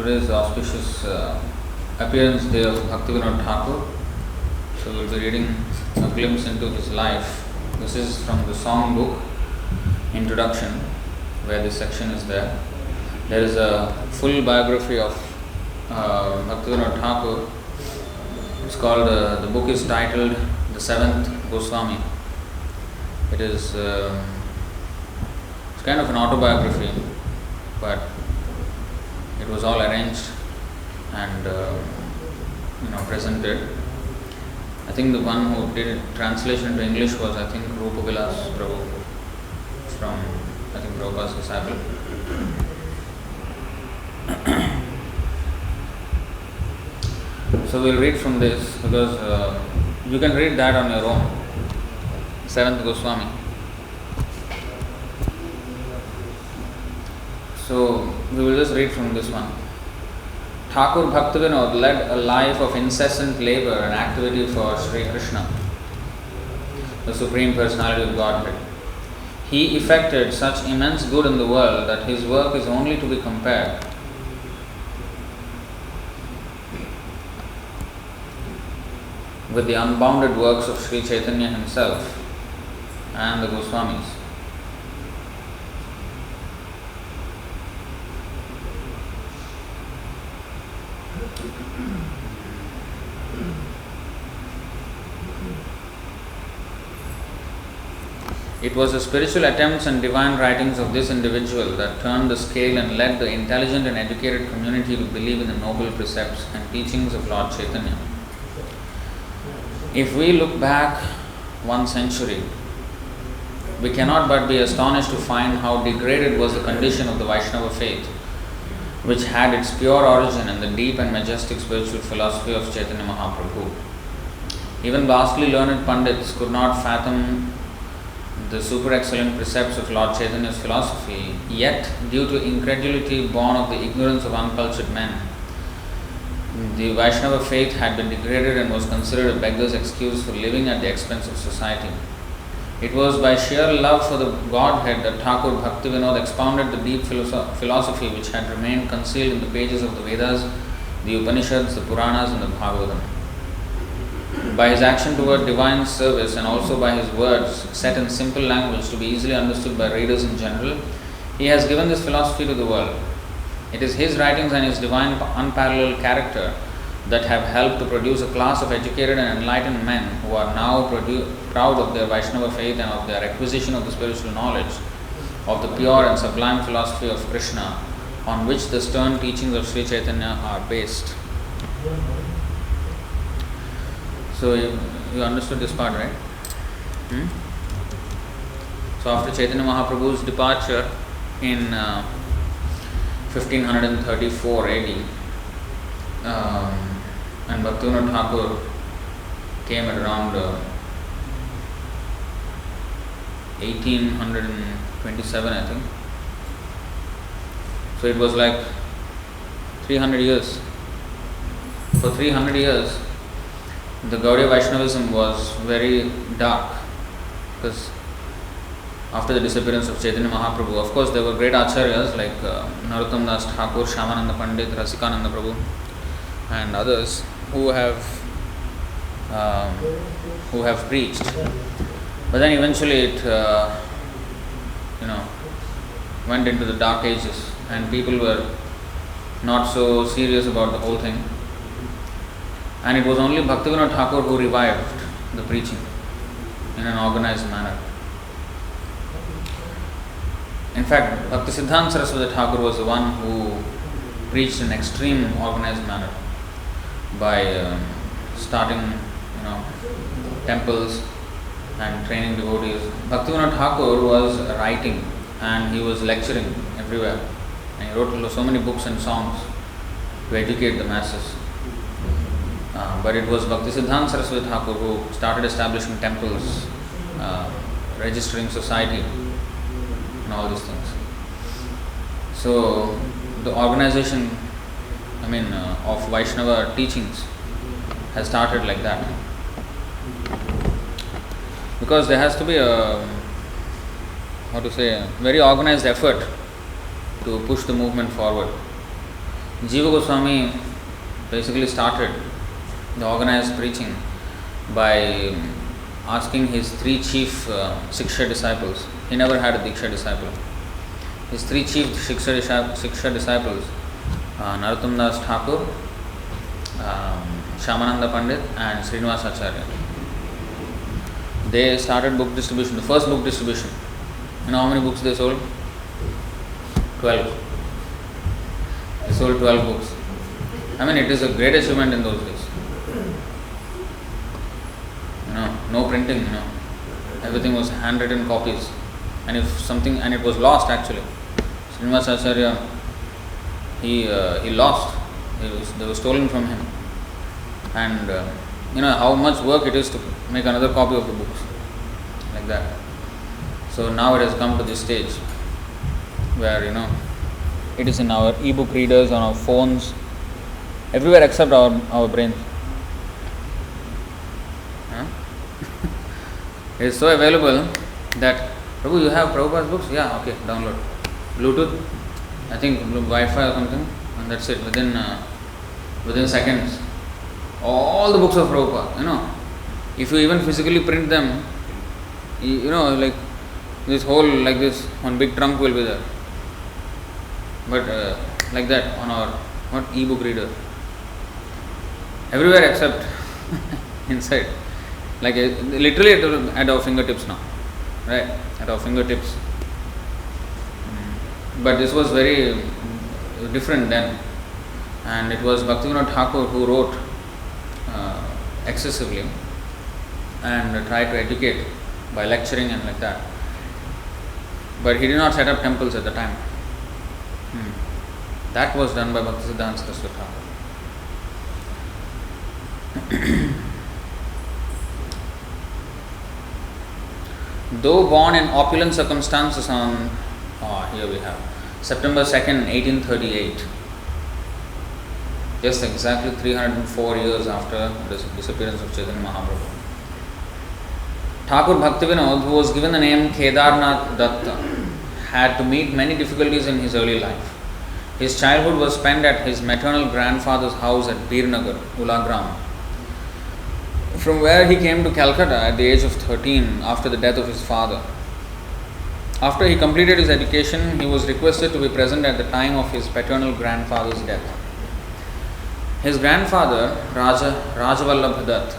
Today's auspicious appearance day of Bhaktivinoda Thakur. So we'll be reading a glimpse into his life. This is from the song book introduction, where this section is there. There is a full biography of Bhaktivinoda Thakur. It's called, the book is titled The Seventh Goswami. It is it's kind of an autobiography, but it was all arranged and presented. I think the one who did translation to English was, I think, Rupa Vilas Prabhu from, I think, Prabhupada's disciple. So we'll read from this because you can read that on your own. Seventh Goswami. So we will just read from this one. Thakur Bhaktivinoda led a life of incessant labor and activity for Sri Krishna, the Supreme Personality of Godhead. He effected such immense good in the world that his work is only to be compared with the unbounded works of Sri Chaitanya himself and the Goswamis. It was the spiritual attempts and divine writings of this individual that turned the scale and led the intelligent and educated community to believe in the noble precepts and teachings of Lord Chaitanya. If we look back 1 century, we cannot but be astonished to find how degraded was the condition of the Vaishnava faith, which had its pure origin in the deep and majestic spiritual philosophy of Chaitanya Mahaprabhu. Even vastly learned Pandits could not fathom the super excellent precepts of Lord Chaitanya's philosophy, yet, due to incredulity born of the ignorance of uncultured men, the Vaishnava faith had been degraded and was considered a beggar's excuse for living at the expense of society. It was by sheer love for the Godhead that Thakur Bhaktivinoda expounded the deep philosophy which had remained concealed in the pages of the Vedas, the Upanishads, the Puranas and the Bhagavatam. By his action toward divine service and also by his words set in simple language to be easily understood by readers in general, he has given this philosophy to the world. It is his writings and his divine unparalleled character that have helped to produce a class of educated and enlightened men who are now proud of their Vaishnava faith and of their acquisition of the spiritual knowledge of the pure and sublime philosophy of Krishna, on which the stern teachings of Sri Chaitanya are based. So you understood this part, right? So after Chaitanya Mahaprabhu's departure in 1534 AD, and Bhaktivinoda Thakur came at around 1827, I think. So it was like 300 years. For 300 years, the Gaudiya Vaishnavism was very dark, because after the disappearance of Chaitanya Mahaprabhu, of course there were great acharyas like Narottam Das Thakur, Shyamananda Pandit, Rasikananda Prabhu and others who have preached. But then eventually it went into the dark ages and people were not so serious about the whole thing. And it was only Bhaktivinoda Thakur who revived the preaching in an organized manner. In fact, Bhaktisiddhanta Saraswati Thakur was the one who preached in extreme organized manner by starting, temples and training devotees. Bhaktivinoda Thakur was writing and he was lecturing everywhere. And he wrote so many books and songs to educate the masses. But it was Bhaktisiddhanta Saraswati Thakur who started establishing temples, registering society, and all these things. So the organization, of Vaishnava teachings has started like that. Because there has to be a very organized effort to push the movement forward. Jiva Goswami basically started the organized preaching by asking his three chief Siksha disciples. He never had a Diksha disciple. His three chief Siksha disciples, Narottam Das Thakur, Shyamananda Pandit and Srinivas Acharya. They started book distribution, the first book distribution. You know how many books they sold? 12. They sold 12 books. I mean, it is a great achievement in those days. No printing, everything was handwritten copies. And if something, and it was lost actually. Srinivas Acharya, he lost. They were stolen from him. And how much work it is to make another copy of the books, like that. So now it has come to this stage where it is in our e-book readers, on our phones, everywhere except our brains. It is so available that, Prabhu, you have Prabhupada's books? Yeah, okay, download. Bluetooth, I think Wi-Fi or something, and that's it. Within seconds, all the books of Prabhupada. If you even physically print them, like this whole, like this, one big trunk will be there. But like that on our e-book reader, everywhere except inside, like literally at our fingertips now, right? At our fingertips. But this was very different then, and it was Bhaktivinoda Thakur who wrote excessively and tried to educate by lecturing and like that. But he did not set up temples at the time. That was done by Bhaktisiddhanta Saraswati Thakur. Though born in opulent circumstances on, here we have, September 2nd, 1838, just exactly 304 years after the disappearance of Chaitanya Mahaprabhu, Thakur Bhaktivinoda, who was given the name Kedarnath Datta, had to meet many difficulties in his early life. His childhood was spent at his maternal grandfather's house at Birnagar, Ulagram, from where he came to Calcutta at the age of 13 after the death of his father. After he completed his education, he was requested to be present at the time of his paternal grandfather's death. His grandfather, Rajavallabh Dutt,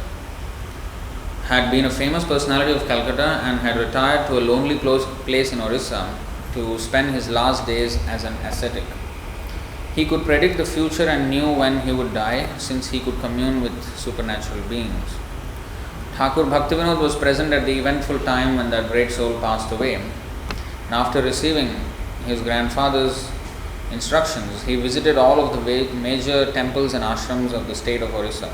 had been a famous personality of Calcutta and had retired to a lonely place in Orissa to spend his last days as an ascetic. He could predict the future and knew when he would die, since he could commune with supernatural beings. Thakur Bhaktivinoda was present at the eventful time when that great soul passed away. And after receiving his grandfather's instructions, he visited all of the major temples and ashrams of the state of Orissa.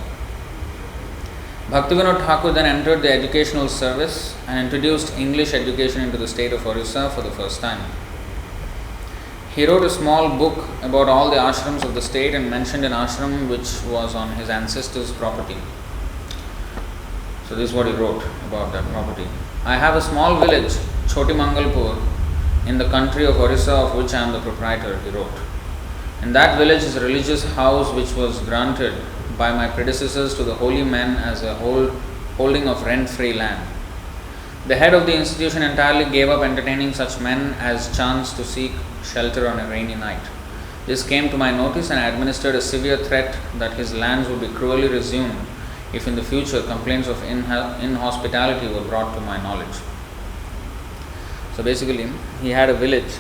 Bhaktivinoda Thakur then entered the educational service and introduced English education into the state of Orissa for the first time. He wrote a small book about all the ashrams of the state and mentioned an ashram which was on his ancestors' property. So this is what he wrote about that property. I have a small village, Choti Mangalpur, in the country of Orissa, of which I am the proprietor, he wrote. In that village is a religious house which was granted by my predecessors to the holy men as a holding of rent-free land. The head of the institution entirely gave up entertaining such men as chanced to seek shelter on a rainy night. This came to my notice, and I administered a severe threat that his lands would be cruelly resumed if in the future complaints of inhospitality were brought to my knowledge. So basically, he had a village,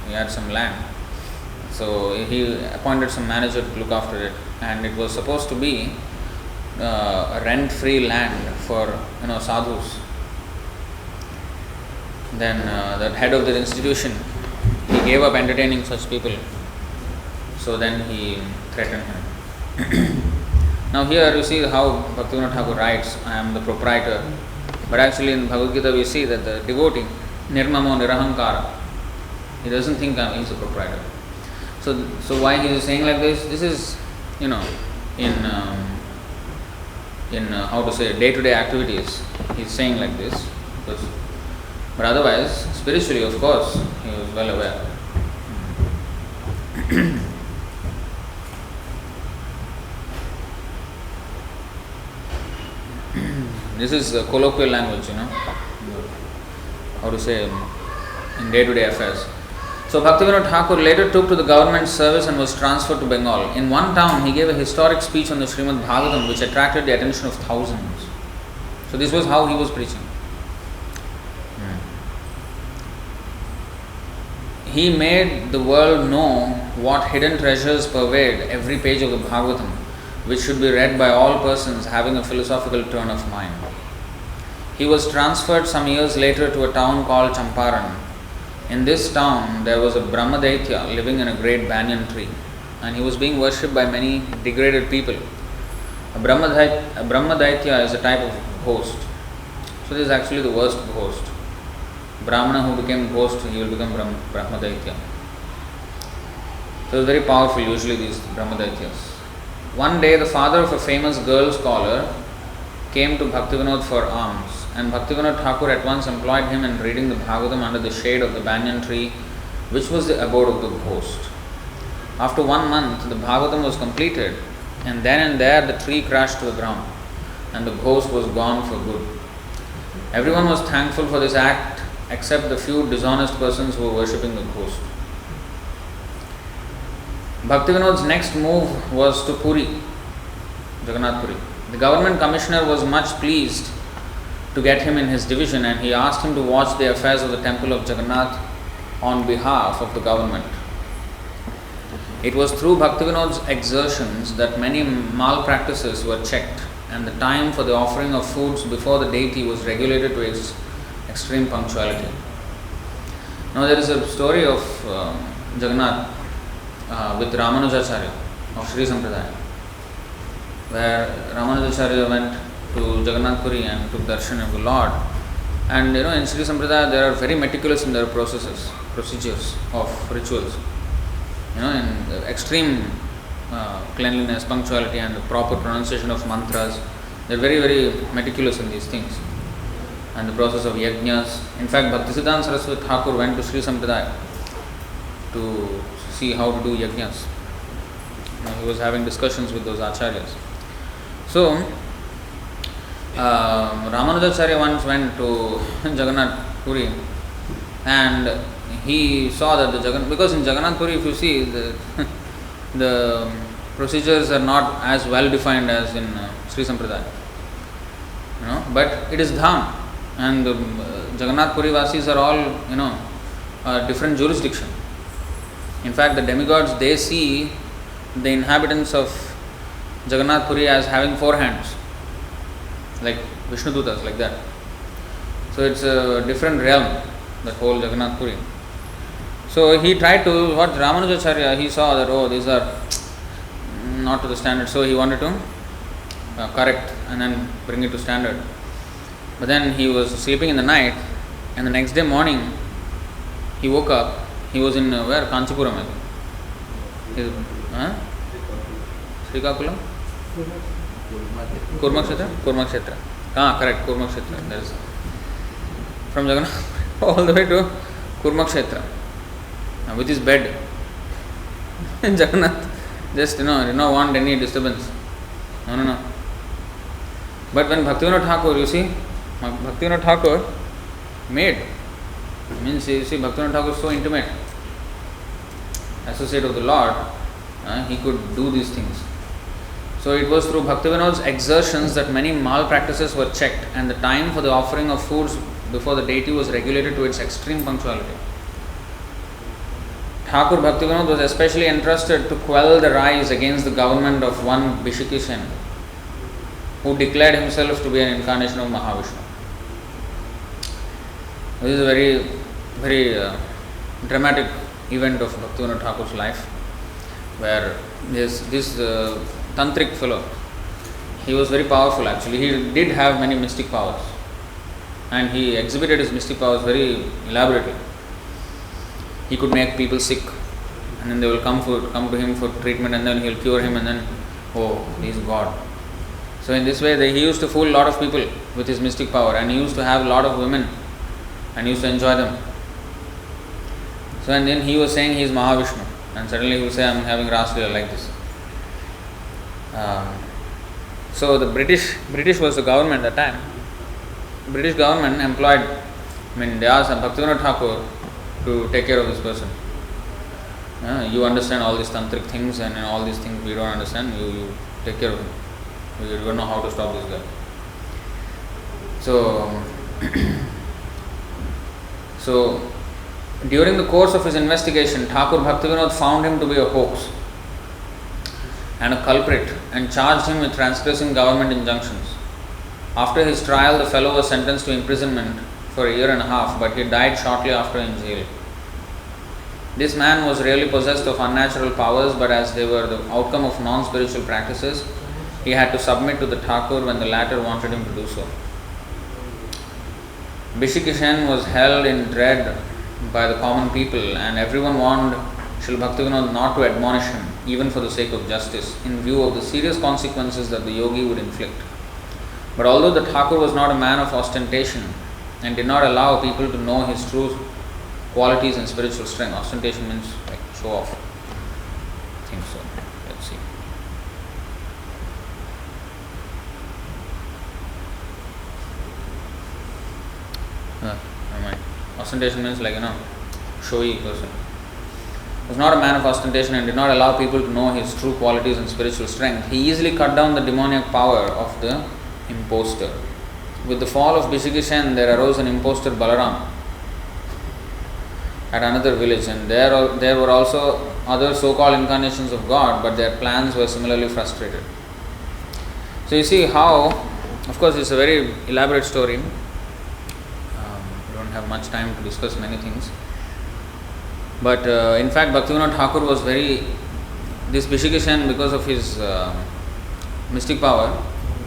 he had some land. So he appointed some manager to look after it, and it was supposed to be a rent-free land for sadhus. Then the head of the institution, he gave up entertaining such people. So then he threatened him. Now here you see how Bhaktivinoda Thakur writes, I am the proprietor. But actually in Bhagavad Gita we see that the devotee, Nirmamo Nirahankara, he doesn't think he is the proprietor. So why he is saying like this? This is, in how to say, day-to-day activities, he is saying like this. But otherwise, spiritually, of course, he was well aware. This is colloquial language, how to say in day-to-day affairs. So Bhaktivinoda Thakur later took to the government service and was transferred to Bengal. In one town, he gave a historic speech on the Srimad Bhagavatam which attracted the attention of thousands. So this was how he was preaching. He made the world know what hidden treasures pervade every page of the Bhagavatam, which should be read by all persons having a philosophical turn of mind. He was transferred some years later to a town called Champaran. In this town, there was a Brahmadaitya living in a great banyan tree, and he was being worshipped by many degraded people. A Brahmadaitya is a type of ghost. So this is actually the worst ghost. Brahmana who became ghost, he will become Brahmadaitya. So it's very powerful, usually these Brahmadaityas. One day, the father of a famous girl scholar came to Bhaktivinoda for alms, and Bhaktivinoda Thakur at once employed him in reading the Bhagavatam under the shade of the banyan tree, which was the abode of the ghost. After 1 month, the Bhagavatam was completed, and then and there the tree crashed to the ground, and the ghost was gone for good. Everyone was thankful for this act, except the few dishonest persons who were worshipping the ghost. Bhaktivinoda's next move was to Puri, Jagannath Puri. The government commissioner was much pleased to get him in his division, and he asked him to watch the affairs of the temple of Jagannath on behalf of the government. It was through Bhaktivinoda's exertions that many malpractices were checked, and the time for the offering of foods before the deity was regulated to its extreme punctuality. Now there is a story of Jagannath with Ramanujacharya of Sri Sampradaya, where Ramanujacharya went to Jagannath Puri and took darshan of the Lord. And in Sri Sampradaya they are very meticulous in their procedures of rituals. In extreme cleanliness, punctuality, and the proper pronunciation of mantras. They are very, very meticulous in these things. And the process of yajnas. In fact, Bhaktisiddhanta Saraswati Thakur went to Sri Sampradaya to see how to do yajnas. He was having discussions with those acharyas. So, Ramanujacharya once went to Jagannath Puri, and he saw that because in Jagannath Puri, if you see, the procedures are not as well defined as in Sri Sampradaya. But it is Dham, and the Jagannath Puri Vasis are all, a different jurisdiction. In fact, the demigods, they see the inhabitants of Jagannath Puri as having 4 hands, like Vishnudutas, like that. So it's a different realm, that whole Jagannath Puri. So he tried to, what Ramanujacharya, he saw that, these are not to the standard, so he wanted to correct and then bring it to standard. But then he was sleeping in the night, and the next day morning, he woke up. He was in where? Kanchipuram. Srikakulam? Kurmakshetra? Kurmakshetra. Correct, Kurmakshetra. There is from Jagannath all the way to Kurmakshetra with his bed. Jagannath just did not want any disturbance. No. But when Bhaktivinoda Thakur, you see, Bhaktivinoda Thakur made, means you see, Bhaktivinoda Thakur is so intimate, associate of the Lord, he could do these things. So it was through Bhaktivinoda's exertions that many malpractices were checked, and the time for the offering of foods before the deity was regulated to its extreme punctuality. Thakur Bhaktivinoda was especially entrusted to quell the rise against the government of one Bishiki Sen, who declared himself to be an incarnation of Mahavishnu. This is a very, very dramatic event of Bhaktivinoda Thakur's life, where this tantric fellow, he was very powerful actually. He did have many mystic powers, and he exhibited his mystic powers very elaborately. He could make people sick, and then they will come to him for treatment, and then he will cure him, and then, he is God. So in this way, he used to fool a lot of people with his mystic power, and he used to have a lot of women, and he used to enjoy them. So and then he was saying he is Mahavishnu, and suddenly he would say, I am having Raslila like this. So the British was the government at that time, British government employed, they asked Bhaktivinoda Thakur to take care of this person. You understand all these tantric things and all these things we don't understand, you take care of him. We don't know how to stop this guy. So during the course of his investigation, Thakur Bhaktivinoda found him to be a hoax and a culprit and charged him with transgressing government injunctions. After his trial, the fellow was sentenced to imprisonment for a year and a half, but he died shortly after in jail. This man was really possessed of unnatural powers, but as they were the outcome of non-spiritual practices, he had to submit to the Thakur when the latter wanted him to do so. Bishikishan was held in dread by the common people, and everyone warned Srila Bhaktivinoda not to admonish him, even for the sake of justice, in view of the serious consequences that the yogi would inflict. But although the Thakur was not a man of ostentation and did not allow people to know his true qualities and spiritual strength, ostentation means like show off. I think so. Let's see. Ostentation means like, showy person. Was not a man of ostentation and did not allow people to know his true qualities and spiritual strength. He easily cut down the demoniac power of the impostor. With the fall of Bishikishan, there arose an impostor Balaram at another village, and there were also other so-called incarnations of God, but their plans were similarly frustrated. So you see how, of course, it's a very elaborate story. We don't have much time to discuss many things. But in fact, Bhaktivinoda Thakur was this Bishikishan, because of his mystic power,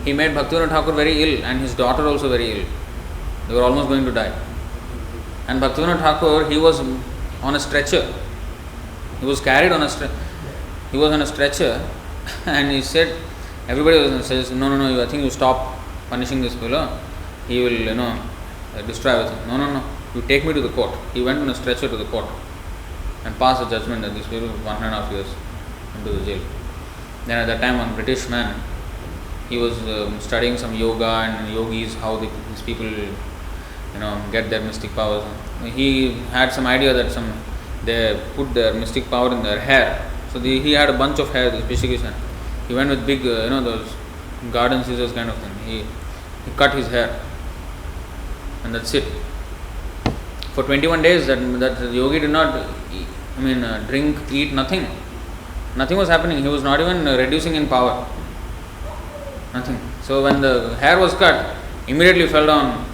he made Bhaktivinoda Thakur very ill and his daughter also very ill. They were almost going to die. And Bhaktivinoda Thakur, he was on a stretcher. He was carried on a stretcher. He was on a stretcher and he said, everybody says, no, I think you stop punishing this fellow. He will, destroy everything. No, you take me to the court. He went on a stretcher to the court and passed a judgment that this fellow was 1.5 years into the jail. Then at that time, one British man, he was studying some yoga and yogis, how these people, get their mystic powers. He had some idea that they put their mystic power in their hair. So he had a bunch of hair, this Bishikishan. He went with big, those garden scissors kind of thing. He cut his hair, and that's it. For 21 days, that yogi did not, drink, eat, nothing. Nothing was happening. He was not even reducing in power. Nothing. So when the hair was cut, immediately fell down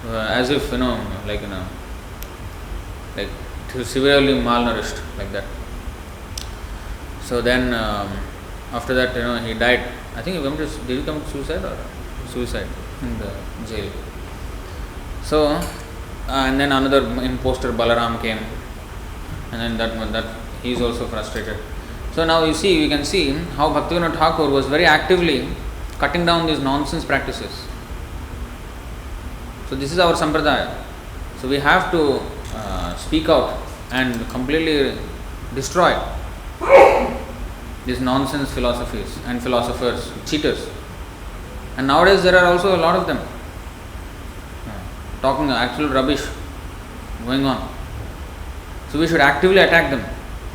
as if, like severely malnourished, like that. So then, after that, he died. I think did he commit suicide or suicide in the jail? So, and then another impostor Balaram came, and then that he is also frustrated. So now we can see how Bhaktivinoda Thakur was very actively cutting down these nonsense practices. So this is our sampradaya. So we have to speak out and completely destroy these nonsense philosophies and philosophers, cheaters. And nowadays there are also a lot of them talking actual rubbish going on. So we should actively attack them.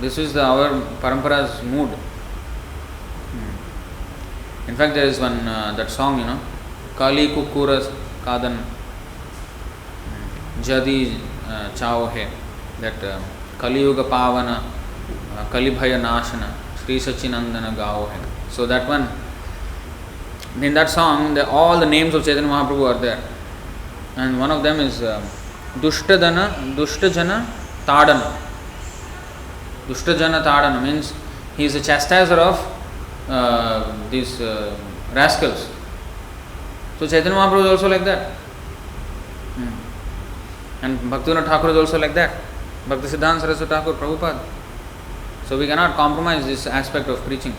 This is our parampara's mood. In fact, there is one that song, Kali Kukuras Kadan Jadi Chao Hai, that Kali Yuga Pavana Kali Bhaya Nashana Sri Sachinandana Gao Hai. So that one, in that song, all the names of Chaitanya Mahaprabhu are there. And one of them is Dushtajana Tadana. Dushtajana Tadana means he is a chastiser of these rascals. So Chaitanya Mahaprabhu is also like that. And Bhaktivinoda Thakur is also like that. Bhaktisiddhanta Saraswati Thakur, Prabhupada. So we cannot compromise this aspect of preaching.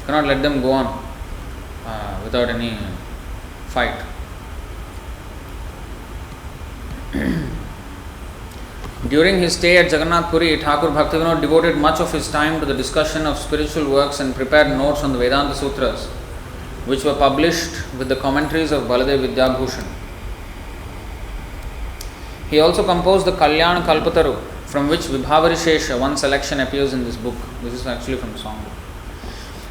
Cannot let them go on without any fight. During his stay at Jagannath Puri, Thakur Bhaktivinoda devoted much of his time to the discussion of spiritual works and prepared notes on the Vedanta Sutras. which were published with the commentaries of Baladev Vidyabhushan. He also composed the Kalyan Kalpataru, from which Vibhavari Shesha, one selection, appears in this book. This is actually from the song book.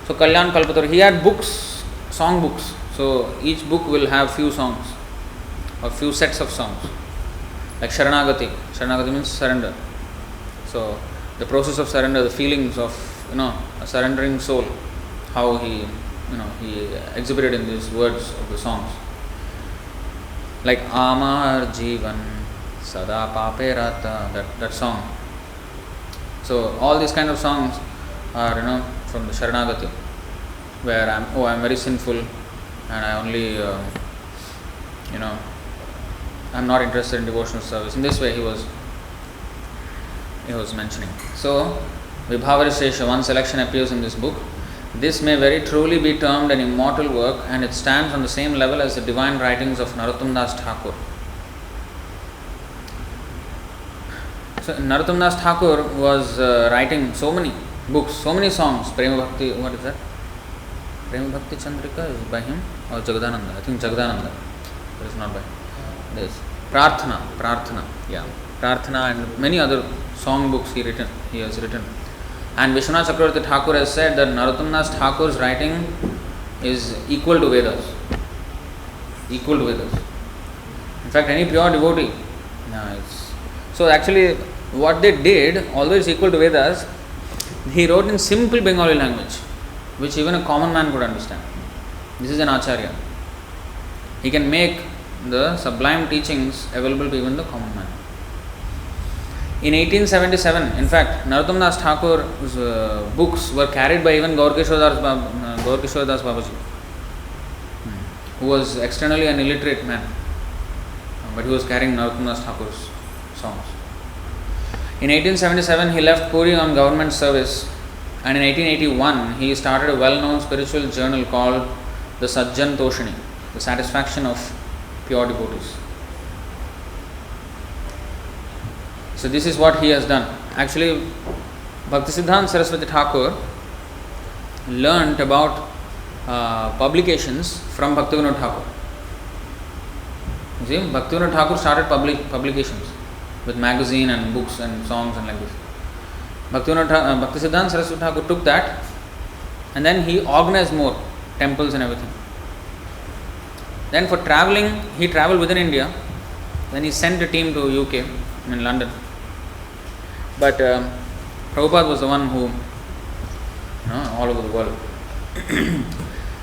So Kalyan Kalpataru, he had books, song books. So each book will have few songs or few sets of songs. Like Sharanagati. Sharanagati means surrender. So the process of surrender, the feelings of a surrendering soul, how he exhibited in these words of the songs. Like Amar Jivan Sada Pape Rata, that song. So all these kind of songs are from the Sharanagati, where I'm very sinful and I only I'm not interested in devotional service. In this way he was mentioning. So Vibhavari Shesha, one selection, appears in this book. This may very truly be termed an immortal work, and it stands on the same level as the divine writings of Narottam Das Thakur. So Narottam Das Thakur was writing so many books, so many songs. Prema Bhakti, what is that? Prema Bhakti Chandrika is by him, or Jagadananda? I think Jagadananda. It is not by him. There is Prarthana, yeah. Prarthana and many other song books he has written. And Vishwanath Chakravarti Thakur has said that Narottam Das Thakur's writing is equal to Vedas. Equal to Vedas. In fact, any pure devotee. So actually, what they did, although it's equal to Vedas, he wrote in simple Bengali language, which even a common man could understand. This is an Acharya. He can make the sublime teachings available to even the common man. In 1877, in fact, Narottam Das Thakur's books were carried by even Gaur Kishore Das Babaji, who was externally an illiterate man, but he was carrying Narottam Das Thakur's songs. In 1877, he left Puri on government service, and in 1881, he started a well-known spiritual journal called the Sajjan Toshini, the satisfaction of pure devotees. So this is what he has done. Actually, Bhaktisiddhanta Saraswati Thakur learnt about publications from Bhaktivinoda Thakur. You see, Bhaktivinoda Thakur started publications with magazine and books and songs and like this. Bhaktisiddhanta Saraswati Thakur took that and then he organized more temples and everything. Then for travelling, he travelled within India. Then he sent a team to UK, in London. But Prabhupada was the one who, all over the world.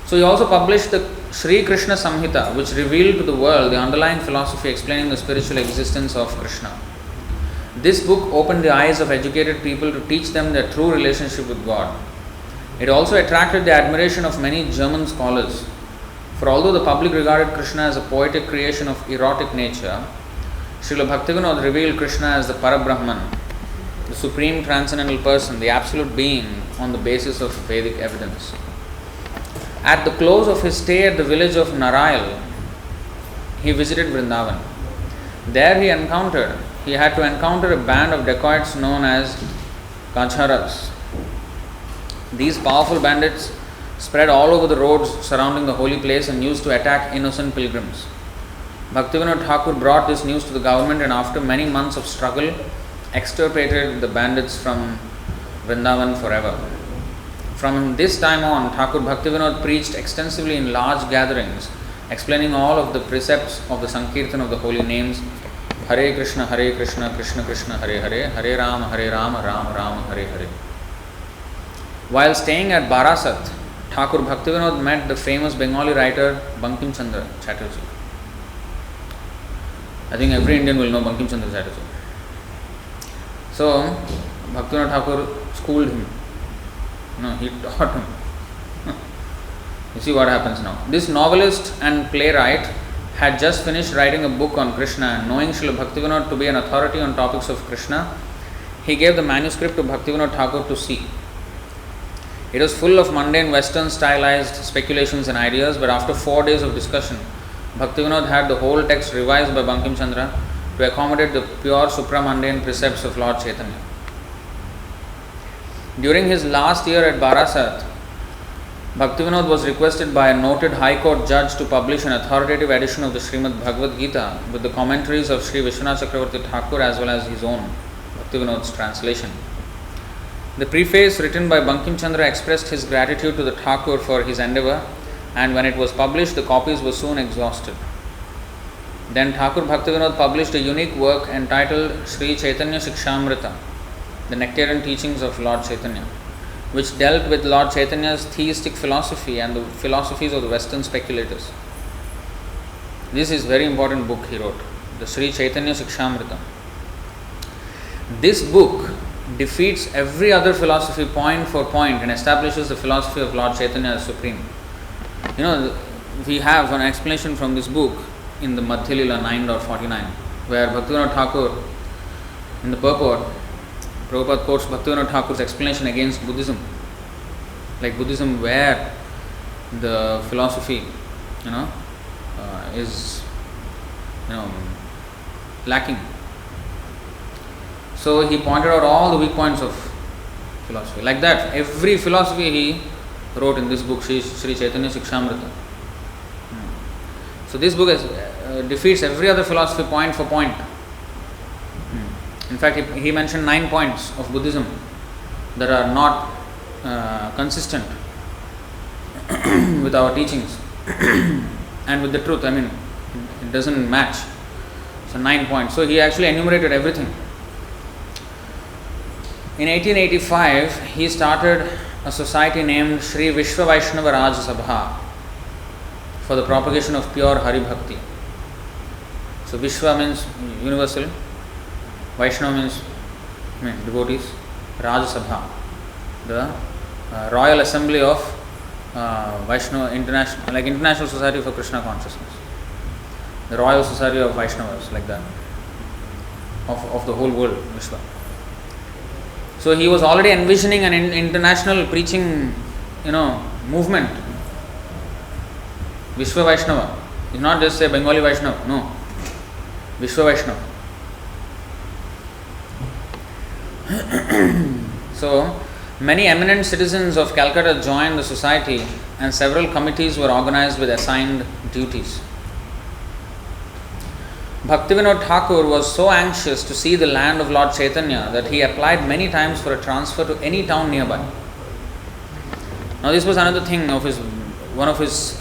So he also published the Sri Krishna Samhita, which revealed to the world the underlying philosophy explaining the spiritual existence of Krishna. This book opened the eyes of educated people to teach them their true relationship with God. It also attracted the admiration of many German scholars. For although the public regarded Krishna as a poetic creation of erotic nature, Srila Bhaktivinoda revealed Krishna as the Parabrahman, the supreme transcendental person, the absolute being, on the basis of Vedic evidence. At the close of his stay at the village of Narail, he visited Vrindavan. There he had to encounter a band of dacoits known as Kacharas. These powerful bandits spread all over the roads surrounding the holy place and used to attack innocent pilgrims. Bhaktivinoda Thakur brought this news to the government and after many months of struggle, extirpated the bandits from Vrindavan forever. From this time on, Thakur Bhaktivinoda preached extensively in large gatherings, explaining all of the precepts of the Sankirtan of the holy names Hare Krishna, Krishna Krishna, Hare Hare, Hare Rama, Rama Rama, Hare Hare. While staying at Barasat, Thakur Bhaktivinoda met the famous Bengali writer Bankim Chandra Chatterjee. I think every Indian will know Bankim Chandra Chatterjee. So, Bhaktivinoda Thakur schooled him. He taught him. You see what happens now. This novelist and playwright had just finished writing a book on Krishna, and knowing Srila Bhaktivinoda to be an authority on topics of Krishna, he gave the manuscript to Bhaktivinoda Thakur to see. It was full of mundane Western stylized speculations and ideas, but after 4 days of discussion, Bhaktivinoda had the whole text revised by Bankim Chandra to accommodate the pure supramundane precepts of Lord Chaitanya. During his last year at Barasat, Bhaktivinoda was requested by a noted High Court judge to publish an authoritative edition of the Srimad Bhagavad Gita with the commentaries of Sri Vishwanath Chakravarti Thakur as well as his own, Bhaktivinoda's translation. The preface written by Bankim Chandra expressed his gratitude to the Thakur for his endeavour, and when it was published, the copies were soon exhausted. Then Thakur Bhaktivinoda published a unique work entitled Sri Chaitanya Shikshamrita, the Nectarian Teachings of Lord Chaitanya, which dealt with Lord Chaitanya's theistic philosophy and the philosophies of the Western speculators. This is a very important book he wrote, the Sri Chaitanya Shikshamrita. This book defeats every other philosophy point for point and establishes the philosophy of Lord Chaitanya as supreme. We have an explanation from this book in the Madhya Lila 9.49, where Bhaktivinoda Thakur, in the purport, Prabhupada quotes Bhaktivinoda Thakur's explanation against Buddhism, like Buddhism where the philosophy, is, lacking. So he pointed out all the weak points of philosophy. Like that, every philosophy he wrote in this book, Sri Chaitanya Shikshamrita. So this book defeats every other philosophy point for point. In fact, he mentioned 9 points of Buddhism that are not consistent with our teachings and with the truth. It doesn't match. So 9 points. So he actually enumerated everything. In 1885, he started a society named Sri Vishwa Vaishnava Raj Sabha for the propagation of pure Hari Bhakti. So Vishwa means universal, Vaishnava means devotees, Raj Sabha, the Royal Assembly of Vaishnava International, like International Society for Krishna Consciousness, the Royal Society of Vaishnavas, like that, of the whole world, Vishwa. So he was already envisioning an international preaching, movement. Vishwa Vaishnava. It's not just say Bengali Vaishnava. No. Vishwa Vaishnava. So many eminent citizens of Calcutta joined the society, and several committees were organized with assigned duties. Bhaktivinoda Thakur was so anxious to see the land of Lord Chaitanya that he applied many times for a transfer to any town nearby. Now this was another thing of one of his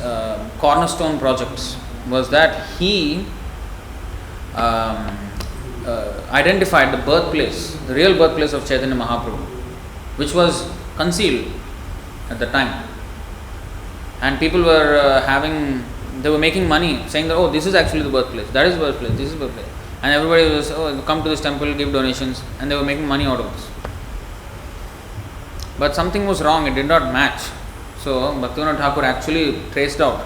cornerstone projects, was that he identified the real birthplace of Chaitanya Mahaprabhu, which was concealed at the time. And people were they were making money, saying that, this is actually the birthplace, that is the birthplace, this is the birthplace. And everybody was, come to this temple, give donations, and they were making money out of this. But something was wrong, it did not match. So Bhaktivinoda Thakur actually traced out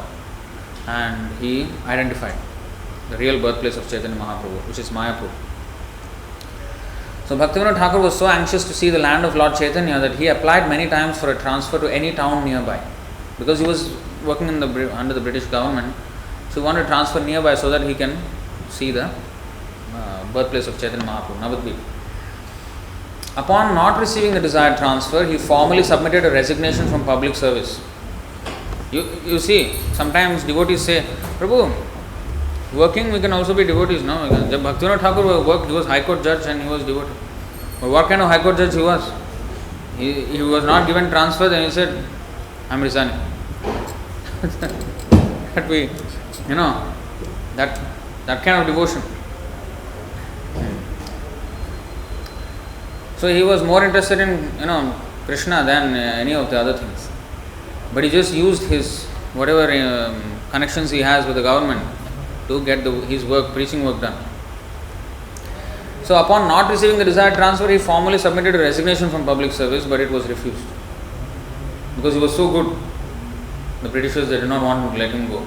and he identified the real birthplace of Chaitanya Mahaprabhu, which is Mayapur. So Bhaktivinoda Thakur was so anxious to see the land of Lord Chaitanya that he applied many times for a transfer to any town nearby, because he was working under the British government. So he wanted to transfer nearby so that he can see the birthplace of Chaitanya Mahaprabhu, Navadvip. Upon not receiving the desired transfer, he formally submitted a resignation from public service. You see, sometimes devotees say, Prabhu, working we can also be devotees, no? Bhaktivinoda Thakur worked, he was High Court judge and he was devotee. But what kind of High Court judge he was? He was not given transfer, then he said, I am resigning. That kind of devotion. So he was more interested in, Krishna than any of the other things. But he just used his whatever connections he has with the government to get his preaching work done. So upon not receiving the desired transfer, he formally submitted a resignation from public service, but it was refused. Because he was so good, the Britishers, they did not want to let him go.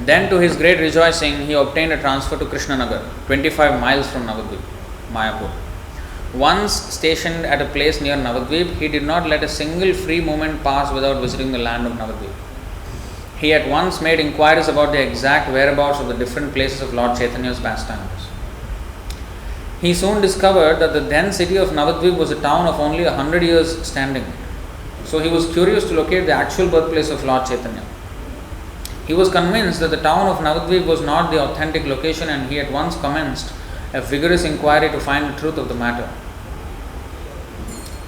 Then to his great rejoicing, he obtained a transfer to Krishnanagar, 25 miles from Navadvip, Mayapur. Once stationed at a place near Navadvip, he did not let a single free moment pass without visiting the land of Navadvip. He at once made inquiries about the exact whereabouts of the different places of Lord Chaitanya's pastimes. He soon discovered that the then city of Navadvip was a town of only 100 years standing. So he was curious to locate the actual birthplace of Lord Chaitanya. He was convinced that the town of Navadvip was not the authentic location, and he at once commenced a vigorous inquiry to find the truth of the matter.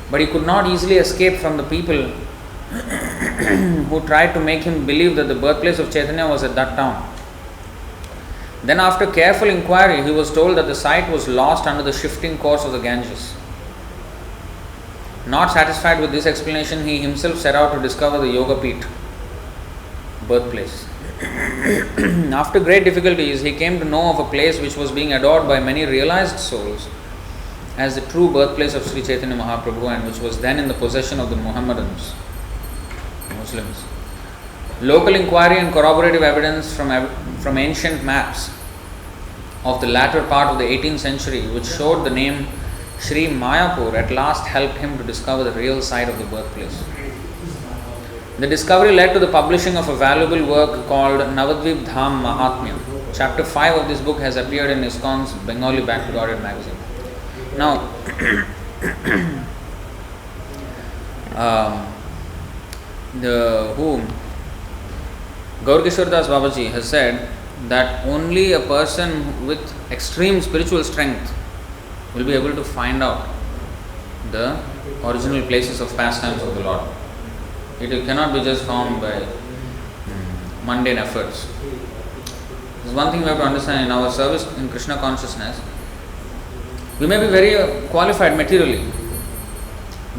But he could not easily escape from the people who tried to make him believe that the birthplace of Chaitanya was at that town. Then, after careful inquiry, he was told that the site was lost under the shifting course of the Ganges. Not satisfied with this explanation, he himself set out to discover the Yoga Peeth birthplace. After great difficulties, he came to know of a place which was being adored by many realized souls as the true birthplace of Sri Chaitanya Mahaprabhu, and which was then in the possession of the Muslims. Local inquiry and corroborative evidence from ancient maps of the latter part of the 18th century, which showed the name Sri Mayapur, at last helped him to discover the real site of the birthplace. The discovery led to the publishing of a valuable work called Navadvip Dham Mahatmya. Chapter 5 of this book has appeared in ISKCON's Bengali Back to Godhead magazine. Now, Gaurkishore Das Babaji has said that only a person with extreme spiritual strength will be able to find out the original places of pastimes of the Lord. It cannot be just found by mundane efforts. There's one thing we have to understand in our service in Krishna consciousness. We may be very qualified materially,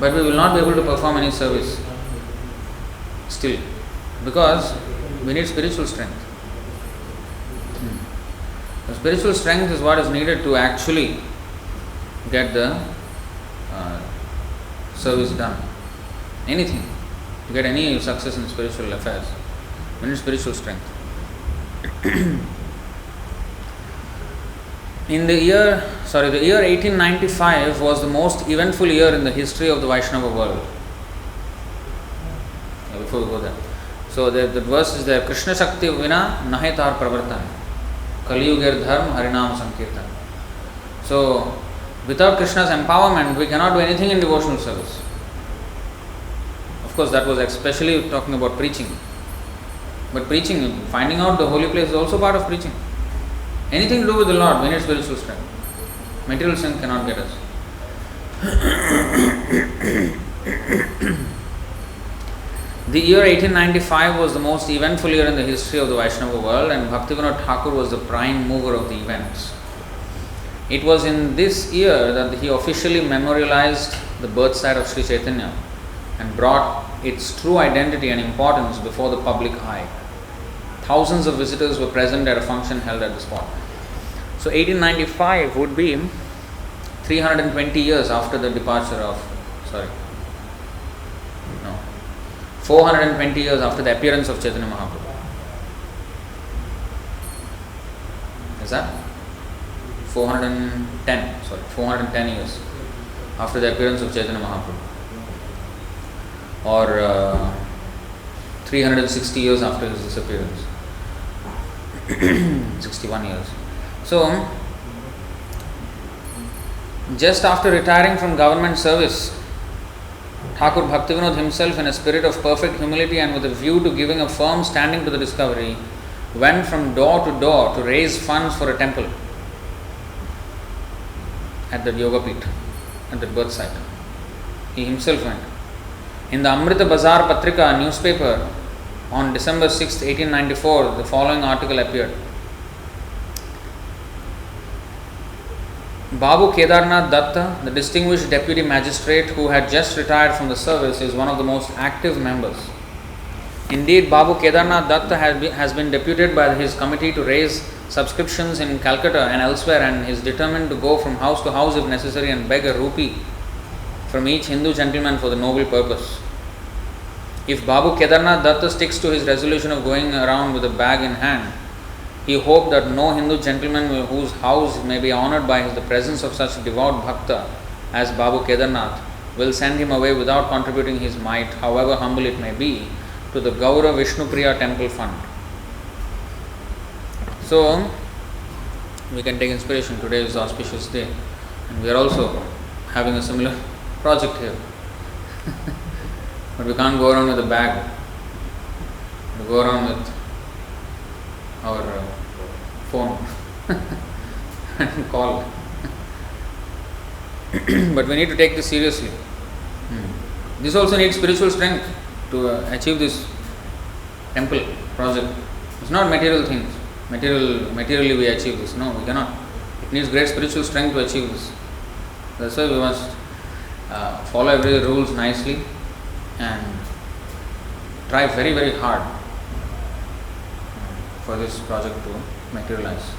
but we will not be able to perform any service still, because we need spiritual strength. The spiritual strength is what is needed to actually get the service done. Anything, to get any success in spiritual affairs, we need spiritual strength. The year 1895 was the most eventful year in the history of the Vaishnava world. Before we go there, so the verse is there: Krishna Shakti Vina Nahetar Pravartan Kali Yuger Dharm Harinam Sankirtan. So, without Krishna's empowerment, we cannot do anything in devotional service. Of course, that was especially talking about preaching. But preaching, finding out the holy place is also part of preaching. Anything to do with the Lord, we need spiritual strength. Material strength cannot get us. The year 1895 was the most eventful year in the history of the Vaishnava world, and Bhaktivinoda Thakur was the prime mover of the events. It was in this year that he officially memorialized the birth site of Sri Chaitanya and brought its true identity and importance before the public eye. Thousands of visitors were present at a function held at the spot. So 1895 would be 320 years after the departure of, 420 years after the appearance of Chaitanya Mahaprabhu. Is that? 410 years after the appearance of Chaitanya Mahaprabhu. Or 360 years after his disappearance. 61 years. So, just after retiring from government service, Thakur Bhaktivinoda himself, in a spirit of perfect humility and with a view to giving a firm standing to the discovery, went from door to door to raise funds for a temple at the Yoga Peeth, at the birth site. He himself went. In the Amrita Bazar Patrika newspaper on December 6, 1894, the following article appeared. Babu Kedarnath Datta, the distinguished deputy magistrate who had just retired from the service, is one of the most active members. Indeed, Babu Kedarnath Datta has been deputed by his committee to raise subscriptions in Calcutta and elsewhere, and is determined to go from house to house if necessary and beg a rupee from each Hindu gentleman for the noble purpose. If Babu Kedarnath Datta sticks to his resolution of going around with a bag in hand, he hoped that no Hindu gentleman whose house may be honoured by the presence of such devout bhakta as Babu Kedarnath will send him away without contributing his mite, however humble it may be, to the Gaura Vishnupriya Temple Fund. So, we can take inspiration. Today is the auspicious day, and we are also having a similar project here. But we can't go around with a bag. We go around with our phone and call. But we need to take this seriously. This also needs spiritual strength to achieve this temple project. It's not material things. Materially we achieve this. No, we cannot. It needs great spiritual strength to achieve this. That's why we must follow every rules nicely and try very, very hard for this project to materialize.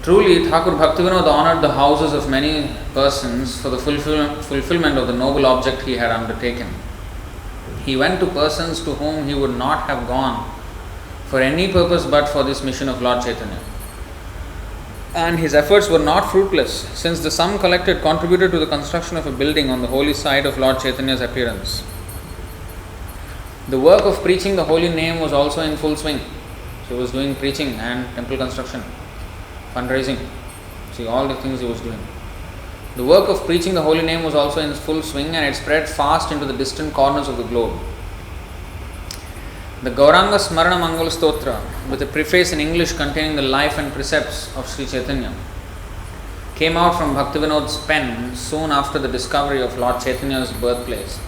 Truly, Thakur Bhaktivinoda honored the houses of many persons for the fulfillment of the noble object he had undertaken. He went to persons to whom he would not have gone for any purpose but for this mission of Lord Chaitanya. And his efforts were not fruitless, since the sum collected contributed to the construction of a building on the holy site of Lord Chaitanya's appearance. The work of preaching the holy name was also in full swing. So he was doing preaching and temple construction, fundraising. See, all the things he was doing. The work of preaching the holy name was also in full swing, and it spread fast into the distant corners of the globe. The Gauranga Smarana Mangal Stotra, with a preface in English containing the life and precepts of Sri Chaitanya, came out from Bhaktivinoda's pen soon after the discovery of Lord Chaitanya's birthplace,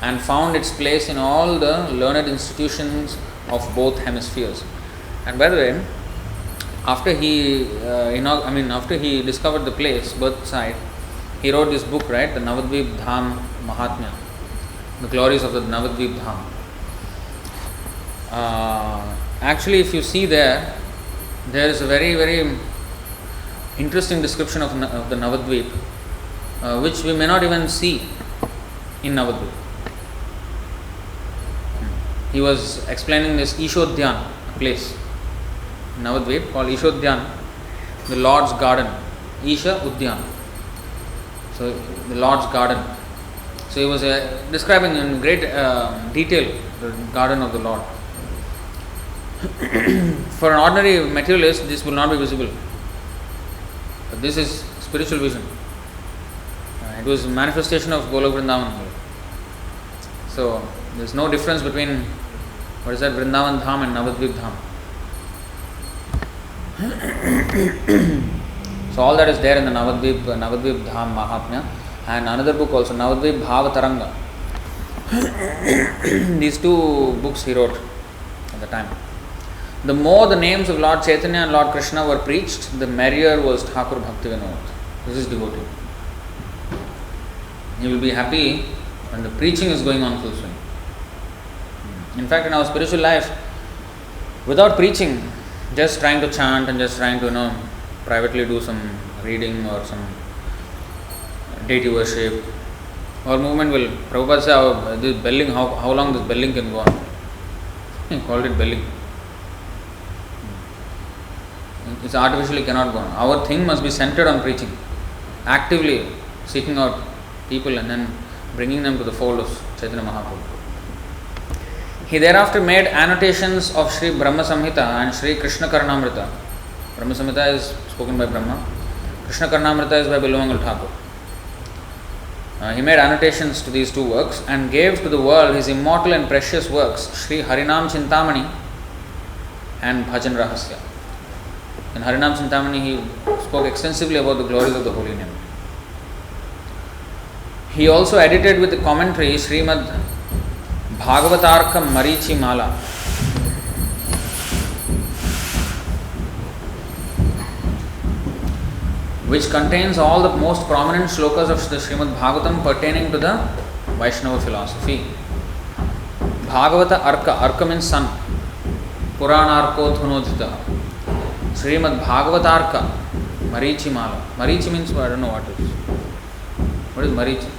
and found its place in all the learned institutions of both hemispheres. And by the way, after he discovered the place, birth site, he wrote this book, right? The Navadvip Dham Mahatmya, the glories of the Navadvip Dham. Actually, if you see there is a very, very interesting description of the Navadvip, which we may not even see in Navadvip. He was explaining this Ishodhyan place in Navadvip called Ishodhyan, the Lord's Garden. Isha Udyan. So, the Lord's Garden. So, he was describing in great detail the garden of the Lord. For an ordinary materialist, this will not be visible. But this is spiritual vision. It was a manifestation of Golok Vrindavan. So, there is no difference between Vrindavan Dham and Navadvip Dham. So, all that is there in the Navadvip Dham Mahatmya, and another book also, Navadvip Bhavataranga. These two books he wrote at the time. The more the names of Lord Chaitanya and Lord Krishna were preached, the merrier was Thakur Bhaktivinoda. This is devotee. He will be happy when the preaching is going on full swing. In fact, in our spiritual life, without preaching, just trying to chant and just trying to, privately do some reading or some deity worship, our movement will, Prabhupada said, this belling, how long this belling can go on? He called it belling. It artificially cannot go on. Our thing must be centered on preaching, actively seeking out people and then bringing them to the fold of Chaitanya Mahaprabhu. He thereafter made annotations of Sri Brahma Samhita and Sri Krishna Karnamrita. Brahma Samhita is spoken by Brahma. Krishna Karnamrita is by Bilavangal Thakur. He made annotations to these two works and gave to the world his immortal and precious works, Sri Harinam Chintamani and Bhajan Rahasya. In Harinam Chintamani, he spoke extensively about the glories of the holy name. He also edited with the commentary Srimad Bhagavatarka Marichi Mala, which contains all the most prominent shlokas of the Srimad Bhagavatam pertaining to the Vaishnava philosophy. Bhagavata Arka, Arka means sun, Puranarko Dhunodhita. Srimad Bhagavatarka Marichi Mala. Marichi means, I don't know what it is. What is Marichi?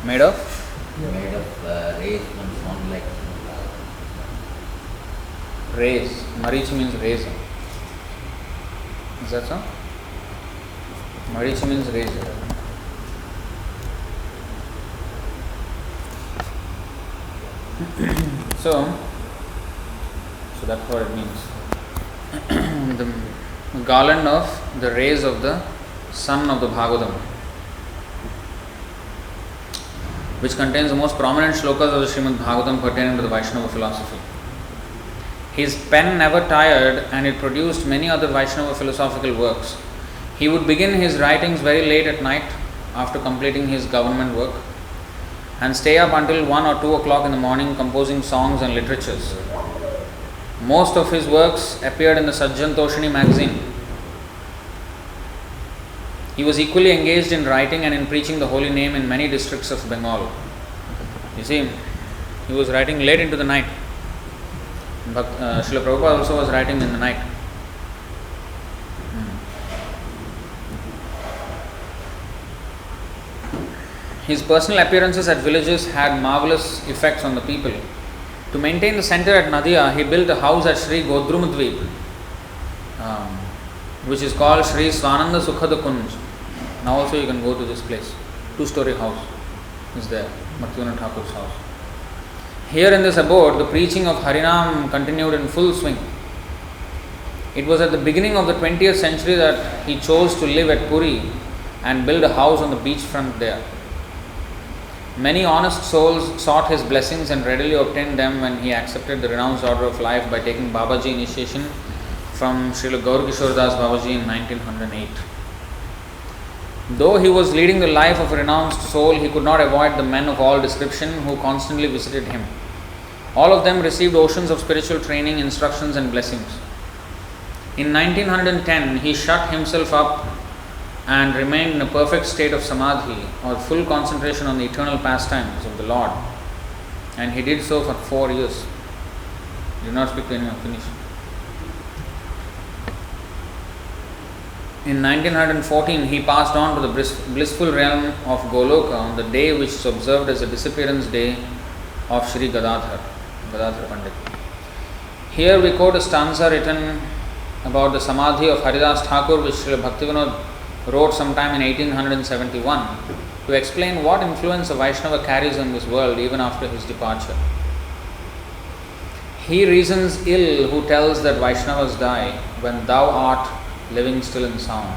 Made of? Made of rays, sound like rays. Marichi means rays. Is that so? Marichi means raise. So that's what it means. The garland of the rays of the sun of the Bhagavatam, which contains the most prominent shlokas of the Srimad Bhagavatam pertaining to the Vaishnava philosophy. His pen never tired and it produced many other Vaishnava philosophical works. He would begin his writings very late at night after completing his government work and stay up until 1 or 2 o'clock in the morning composing songs and literatures. Most of his works appeared in the Sajjan Toshini magazine. He was equally engaged in writing and in preaching the holy name in many districts of Bengal. You see, he was writing late into the night. But Srila Prabhupada also was writing in the night. His personal appearances at villages had marvelous effects on the people. To maintain the center at Nadia, he built a house at Sri Godrumdvip, which is called Sri Swananda Sukhada Kunj. Now also you can go to this place. 2-story house is there, Bhaktivinoda Thakur's house. Here in this abode, the preaching of Harinam continued in full swing. It was at the beginning of the 20th century that he chose to live at Puri and build a house on the beachfront there. Many honest souls sought his blessings and readily obtained them when he accepted the renounced order of life by taking Babaji initiation from Srila Gaur Kishore Das Babaji in 1908. Though he was leading the life of a renounced soul, he could not avoid the men of all description who constantly visited him. All of them received oceans of spiritual training, instructions and blessings. In 1910, he shut himself up and remained in a perfect state of samadhi or full concentration on the eternal pastimes of the Lord. And he did so for 4 years. He did not speak to anyone. Finish. In 1914, he passed on to the blissful realm of Goloka on the day which is observed as the disappearance day of Sri Gadadhar Pandit. Here we quote a stanza written about the samadhi of Haridas Thakur, which Srila Bhaktivinoda wrote sometime in 1871 to explain what influence a Vaishnava carries in this world even after his departure. He reasons ill who tells that Vaishnavas die when thou art living still in sound.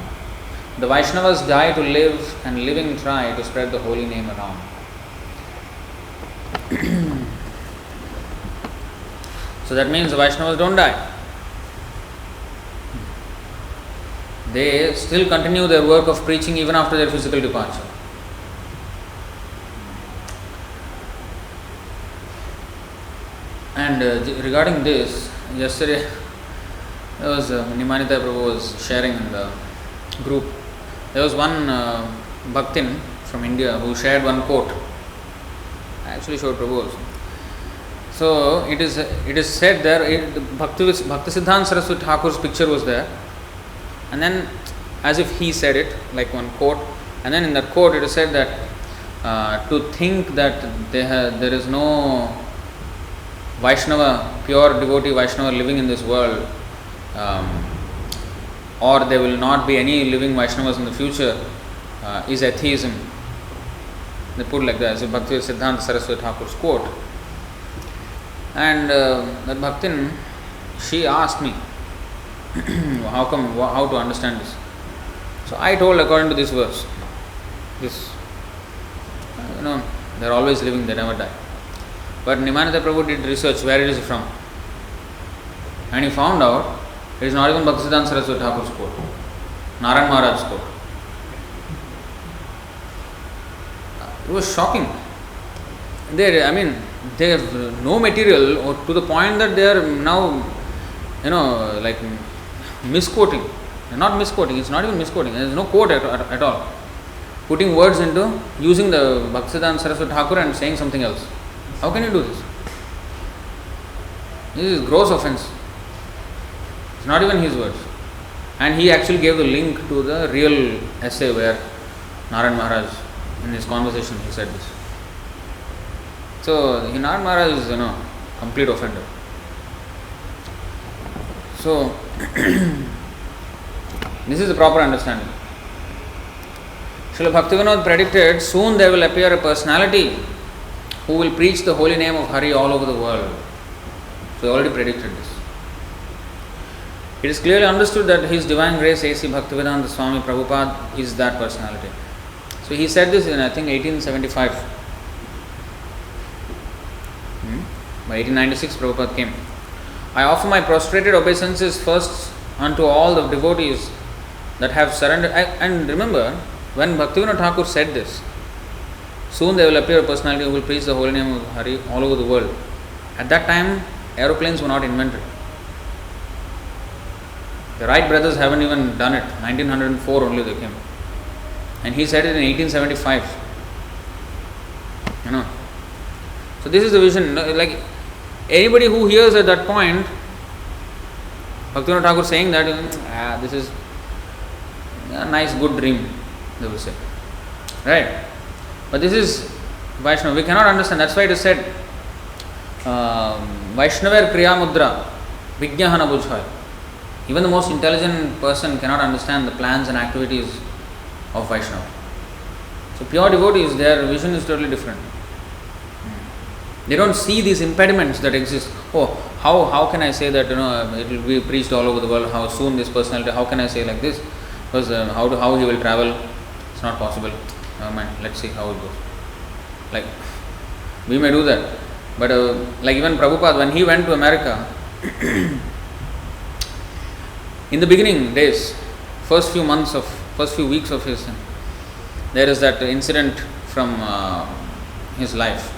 The Vaishnavas die to live and living try to spread the holy name around. So that means the Vaishnavas don't die. They still continue their work of preaching even after their physical departure. And regarding this, yesterday there was Nimanita Prabhu was sharing in the group. There was one Bhaktin from India who shared one quote. I actually showed Prabhu also. So it is said there, Bhaktisiddhanta Saraswati Thakur's picture was there. And then, as if he said it, like one quote, and then in that quote it is said that to think that there is no Vaishnava, pure devotee Vaishnava living in this world, or there will not be any living Vaishnavas in the future, is atheism. They put like that, as a Bhaktisiddhanta Saraswati Thakur's quote. And that Bhaktin, she asked me, how to understand this. So I told according to this verse, they are always living, they never die. But Nimanita Prabhu did research where it is from, and he found out it is not even Bhaktisiddhanta Saraswati Thakur's quote, Narayan Maharaj's quote. It was shocking. They have no material, or to the point that they are now, like misquoting. They're not misquoting, it's not even misquoting, there is no quote at all. Putting words into, using the Bhaktisiddhanta Saraswati Thakur and saying something else. How can you do this? This is gross offense. It's not even his words. And he actually gave the link to the real essay where Narayan Maharaj, in his conversation, he said this. So, Narayan Maharaj is, complete offender. So, this is the proper understanding. Srila Bhaktivinoda predicted, soon there will appear a personality who will preach the holy name of Hari all over the world. So he already predicted this. It is clearly understood that His Divine Grace A.C. Bhaktivedanta Swami Prabhupada is that personality. So he said this in, I think, 1875. By 1896, Prabhupada came. I offer my prostrated obeisances first unto all the devotees that have surrendered. And remember, when Bhaktivinoda Thakur said this, soon there will appear a personality who will preach the holy name of Hari all over the world. At that time, aeroplanes were not invented. The Wright brothers haven't even done it. 1904 only they came. And he said it in 1875. So this is the vision. Like anybody who hears at that point, Bhaktivinoda Thakur saying that, this is a nice, good dream, they will say. Right? But this is Vaishnava. We cannot understand. That's why it is said, Vaishnavar Kriya Mudra, Vijnahana Bujhai. Even the most intelligent person cannot understand the plans and activities of Vaishnava. So pure devotees, their vision is totally different. They don't see these impediments that exist. How can I say that it will be preached all over the world? How soon this personality? How can I say like this? Because how he will travel? It's not possible. Let's see how it goes. Like we may do that, but like even Prabhupada, when he went to America, in the beginning days, first few weeks of his, there is that incident from his life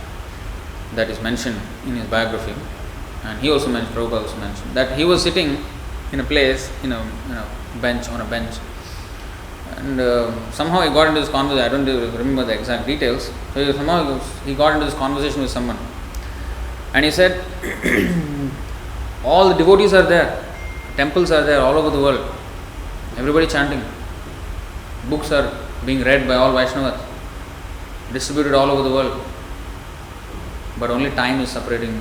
that is mentioned in his biography, and he also mentioned, Prabhupada also mentioned, that he was sitting in a place, on a bench, and somehow he got into this conversation. I don't remember the exact details. So somehow he got into this conversation with someone, and he said, all the devotees are there, temples are there all over the world, everybody chanting, books are being read by all Vaishnavas, distributed all over the world, but only time is separating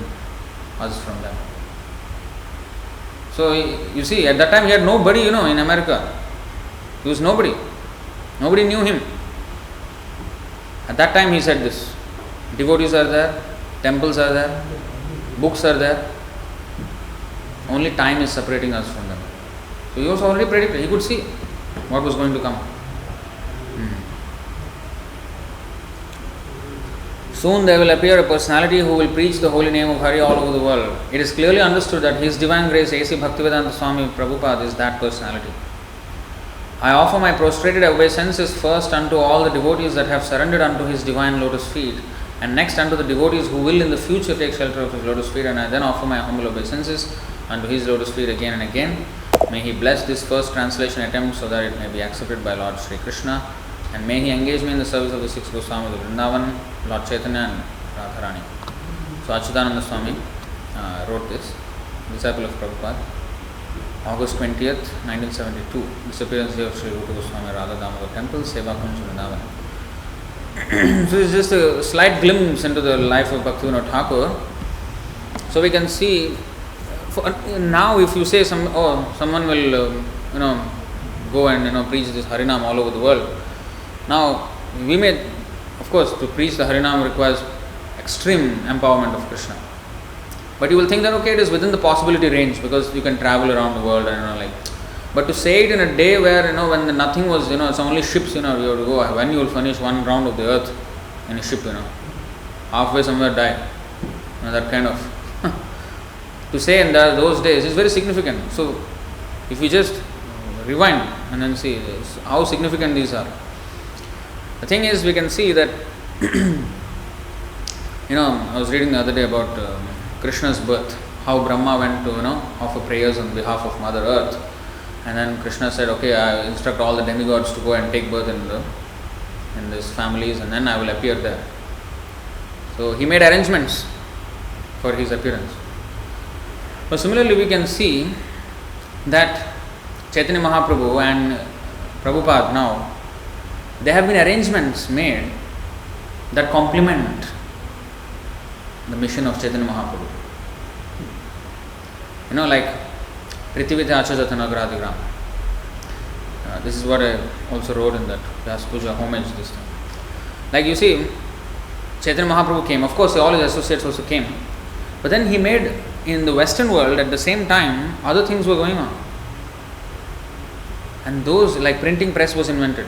us from them. So you see, at that time he had nobody, in America. He was nobody. Nobody knew him. At that time he said this. Devotees are there, temples are there, books are there. Only time is separating us from them. So he was already predicted. He could see what was going to come. Soon there will appear a personality who will preach the holy name of Hari all over the world. It is clearly understood that His Divine Grace A.C. Bhaktivedanta Swami Prabhupada is that personality. I offer my prostrated obeisances first unto all the devotees that have surrendered unto His divine lotus feet, and next unto the devotees who will in the future take shelter of His lotus feet, and I then offer my humble obeisances unto His lotus feet again and again. May He bless this first translation attempt so that it may be accepted by Lord Sri Krishna, and may He engage me in the service of the six Goswamis of Vrindavan, Lord Chaitanya and Radharani. So Achyutananda Swami wrote this, disciple of Prabhupada, August 20th, 1972, disappearance of Sri Rupa Goswami Radha Damodar Temple, Seva Kunj, Vrindavan. So it's just a slight glimpse into the life of Bhaktivinoda Thakur. So we can see, now if you say someone will go and preach this Harinam all over the world. Now we may, of course, to preach the Harinam requires extreme empowerment of Krishna. But you will think that it is within the possibility range because you can travel around the world and But to say it in a day where when nothing was it's only ships you have to go. When you will finish one round of the earth in a ship halfway somewhere die. That kind of to say in those days is very significant. So if we just rewind and then see how significant these are. The thing is, we can see that I was reading the other day about Krishna's birth, how Brahma went to offer prayers on behalf of Mother Earth, and then Krishna said, okay, I instruct all the demigods to go and take birth in these families, and then I will appear there. So he made arrangements for his appearance. But similarly, we can see that Chaitanya Mahaprabhu and Prabhupada now, there have been arrangements made that complement the mission of Chaitanya Mahaprabhu. Like Prithivite Achajatanagradigram. This is what I also wrote in that Vyasa Puja homage this time. Like you see, Chaitanya Mahaprabhu came, of course all his associates also came, but then he made, in the Western world at the same time, other things were going on. And those, like printing press was invented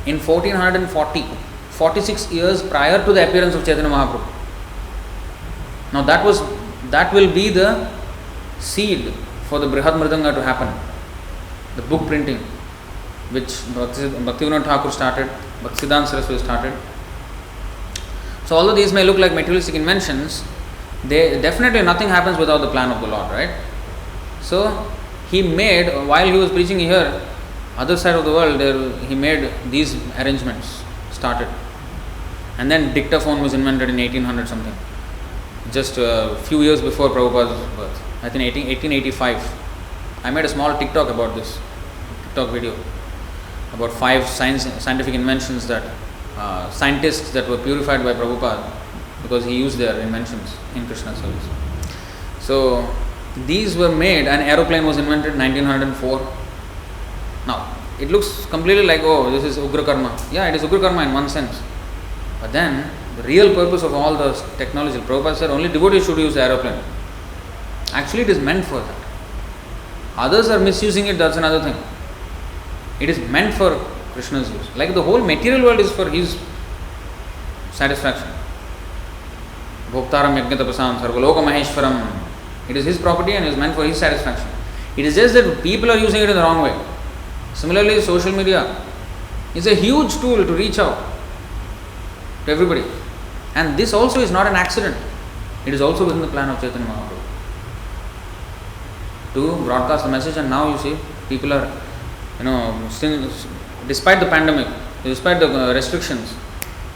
in 1440, 46 years prior to the appearance of Chaitanya Mahaprabhu. Now that will be the seed for the Brihad Mridanga to happen, the book printing, which Bhaktivinoda Thakur started, Bhaktisiddhanta Saraswati started. So although these may look like materialistic inventions, they definitely, nothing happens without the plan of the Lord, right? So he made, while he was preaching here, other side of the world, he made these arrangements, started. And then dictaphone was invented in 1800 something, just a few years before Prabhupada's birth, I think 1885. I made a small TikTok about this, TikTok video, about 5 scientific inventions that scientists that were purified by Prabhupada because he used their inventions in Krishna service. So these were made. An aeroplane was invented in 1904. Now it looks completely like, oh, this is Ugra Karma. Yeah, it is Ugra Karma in one sense. But then the real purpose of all the technology, Prabhupada said only devotees should use the aeroplane. Actually it is meant for that. Others are misusing it, that's another thing. It is meant for Krishna's use. Like the whole material world is for his satisfaction. Bhoktaram Yajnatapasam Sarvaloka Maheshwaram. It is his property and is meant for his satisfaction. It is just that people are using it in the wrong way. Similarly, social media is a huge tool to reach out to everybody. And this also is not an accident. It is also within the plan of Chaitanya Mahaprabhu to broadcast the message. And now you see, people are, still, despite the pandemic, despite the restrictions,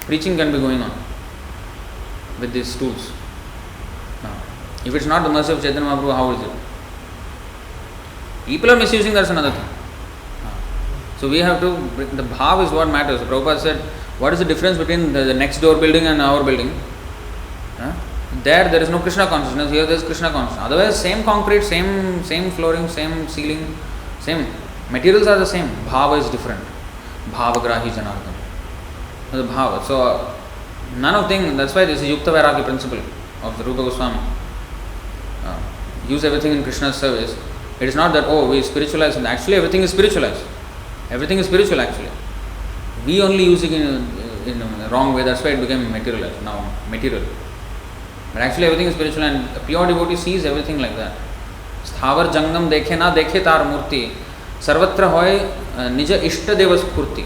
preaching can be going on with these tools. Now, if it's not the mercy of Chaitanya Mahaprabhu, how is it? People are misusing, that's another thing. So we have to, the bhav is what matters. Prabhupada said, what is the difference between the next door building and our building? There is no Krishna consciousness, here there is Krishna consciousness. Otherwise, same concrete, same flooring, same ceiling, same materials are the same. Bhava is different. Bhavagrahi Janardhan. The bhava. So none of things, that's why this is Yukta Vairagya principle of the Rupa Goswami. Use everything in Krishna's service. It is not that, we spiritualize. Actually, everything is spiritualized. Everything is spiritual actually. We only use it in the wrong way, that's why it became material. But actually everything is spiritual, and a pure devotee sees everything like that. Sthavar jangam dekhe na dekhe tar murti, sarvatra hoy nija ishta deva spurti.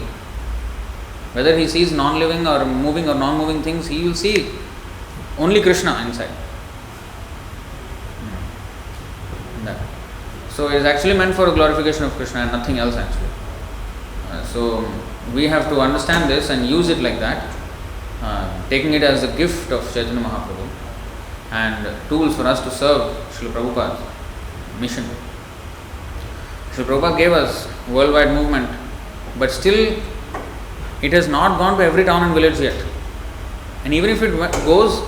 Whether he sees non-living or moving or non-moving things, he will see only Krishna inside. So it is actually meant for a glorification of Krishna and nothing else actually. So we have to understand this and use it like that, taking it as a gift of Chaitanya Mahaprabhu and tools for us to serve Srila Prabhupada's mission. Srila Prabhupada gave us worldwide movement, but still it has not gone to every town and village yet. And even if it goes,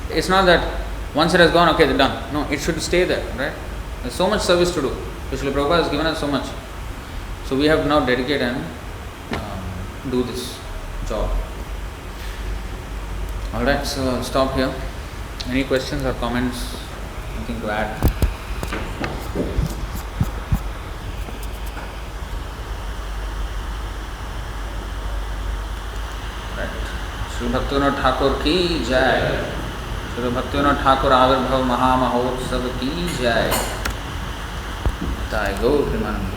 it's not that once it has gone, okay, they're done. No, it should stay there, right? There's so much service to do. Srila Prabhupada has given us so much. So we have to now dedicate and do this job. Alright, so I'll stop here. Any questions or comments? Anything to add? Right. Shri Bhaktivinoda Thakur ki jai. Shri Bhaktivinoda Thakur Avirbhav Mahamahotsav ki jai. Jai Gaur Premanand.